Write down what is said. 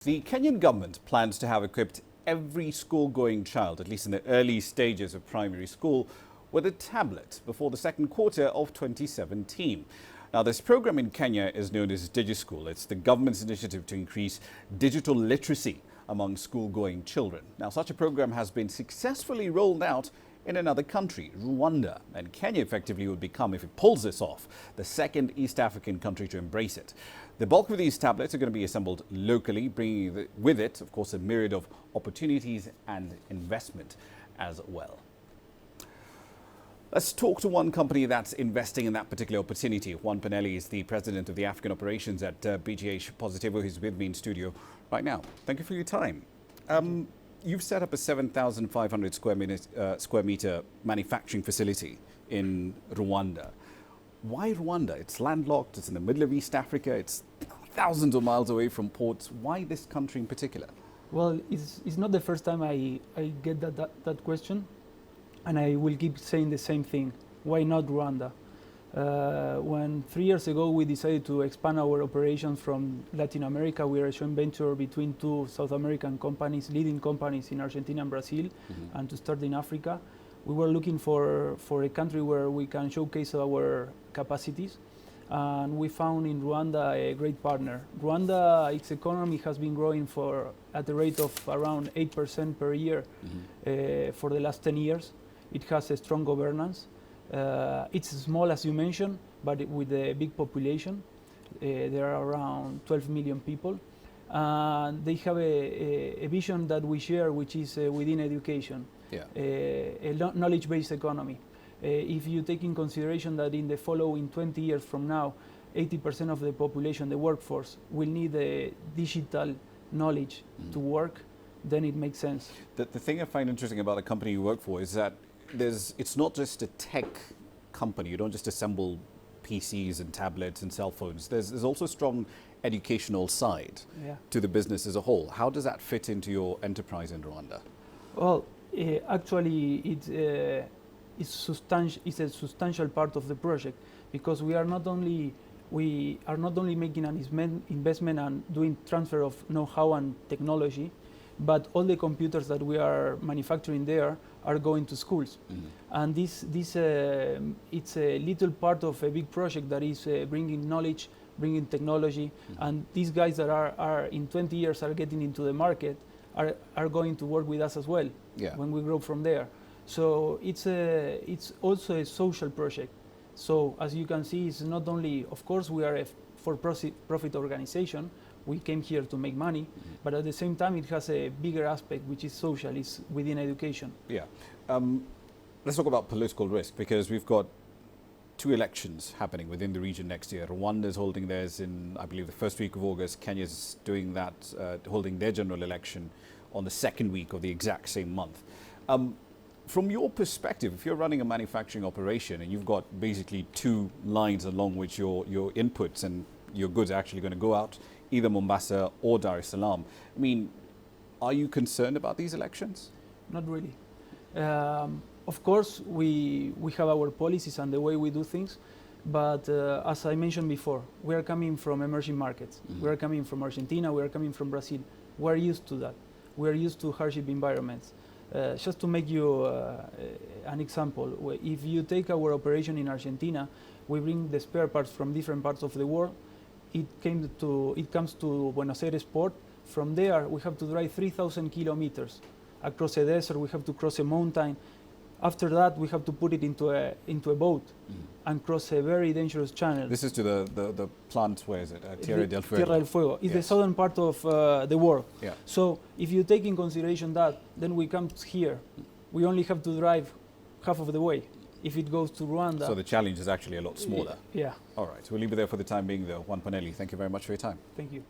The Kenyan government plans to have equipped every school-going child, at least in the early stages of primary school, with a tablet before the second quarter of 2017. Now, this program in Kenya is known as Digi. It's the government's initiative to increase digital literacy among school-going children. Now, such a program has been successfully rolled out in another country, Rwanda, and Kenya effectively would become, if it pulls this off, the second East African country to embrace it. The bulk of these tablets are going to be assembled locally, bringing with it, of course, a myriad of opportunities and investment as well. Let's talk to one company that's investing in that particular opportunity. Juan Panelli is the president of the African operations at BGH Positivo, who's with me in studio right now. Thank you for your time. You've set up a 7,500 square meter manufacturing facility in Rwanda. Why Rwanda? It's landlocked, it's in the middle of East Africa, it's thousands of miles away from ports. Why this country in particular? Well, it's not the first time I get that question, and I will keep saying the same thing. Why not Rwanda? When 3 years ago we decided to expand our operations from Latin America, we are a joint venture between two South American companies, leading companies in Argentina and Brazil, and to start in Africa. We were looking for a country where we can showcase our capacities, and we found in Rwanda a great partner. Rwanda, its economy has been growing at the rate of around 8% per year for the last 10 years. It has a strong governance. It's small, as you mentioned, but with a big population. There are around 12 million people. And they have a vision that we share, which is within education, a knowledge-based economy. If you take in consideration that in the following 20 years from now, 80% of the population, the workforce, will need a digital knowledge to work, then it makes sense. The thing I find interesting about the company you work for is that it's not just a tech company. You don't just assemble PCs and tablets and cell phones. There's also a strong educational side to the business as a whole. How does that fit into your enterprise in Rwanda? Well, actually, it's a substantial part of the project, because we are not only making an investment and doing transfer of know-how and technology, but all the computers that we are manufacturing there are going to schools. And this it's a little part of a big project that is bringing knowledge, bringing technology, and these guys that are in 20 years are getting into the market are going to work with us as well when we grow from there. So it's also a social project. So as you can see, it's not only, of course, we are a for-profit organization. We came here to make money, but at the same time, it has a bigger aspect, which is social, it's within education. Yeah. Let's talk about political risk, because we've got two elections happening within the region next year. Rwanda is holding theirs in, I believe, the first week of August. Kenya's doing that, holding their general election on the second week of the exact same month. From your perspective, if you're running a manufacturing operation and you've got basically two lines along which your inputs and your goods are actually going to go out, either Mombasa or Dar es Salaam, I mean, are you concerned about these elections? Not really. Of course, we have our policies and the way we do things, but as I mentioned before, we are coming from emerging markets. We are coming from Argentina, we are coming from Brazil. We're used to that. We're used to hardship environments. Just to make you an example, if you take our operation in Argentina, we bring the spare parts from different parts of the world. It comes to Buenos Aires port. From there, we have to drive 3,000 kilometers across a desert. We have to cross a mountain. After that, we have to put it into a boat and cross a very dangerous channel. This is to the plant, where is it? Tierra del Fuego. Tierra del Fuego. It's the southern part of the world. So if you take in consideration that, then we come here. We only have to drive half of the way. If it goes to Rwanda. So the challenge is actually a lot smaller. Yeah. All right. We'll leave it there for the time being, though. Juan Panelli, thank you very much for your time. Thank you.